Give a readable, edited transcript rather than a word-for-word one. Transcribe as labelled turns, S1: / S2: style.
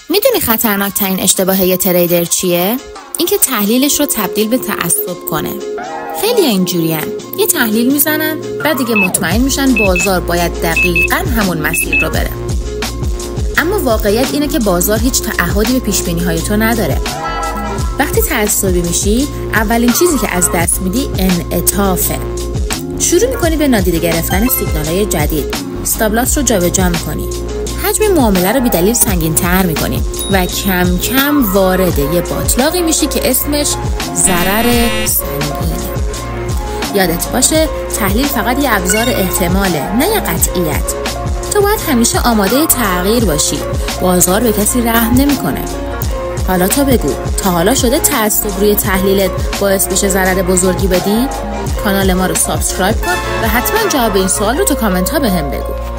S1: میدونی خطرناک ترین اشتباه یه تریدر چیه؟ اینکه تحلیلش رو تبدیل به تعصب کنه. خیلی اینجورین. یه تحلیل میزنن بعد دیگه مطمئن میشن بازار باید دقیقاً همون مسیر رو بره. اما واقعیت اینه که بازار هیچ تعهدی به پیشبینی‌های تو نداره. وقتی تعصبی میشی، اولین چیزی که از دست میدی انعطافه. شروع میکنی به نادیده گرفتن سیگنال‌های جدید. استاپ لاس رو جابجا میکنی. حجم معامله رو بی‌دلیل سنگین‌تر میکنی و کم کم وارد یه باطلاقی میشی که اسمش ضرر سنگینه. یادت باشه تحلیل فقط یه ابزار احتماله، نه یه قطعیت. تو باید همیشه آماده تغییر باشی. بازار به کسی رحم نمیکنه. حالا تا بگو، تا حالا شده تعصب روی تحلیلت باعث بشه ضرر بزرگی بدی؟ کانال ما رو سابسکرایب کن و حتما جواب این سوال رو تو کامنت ها بهم بگو.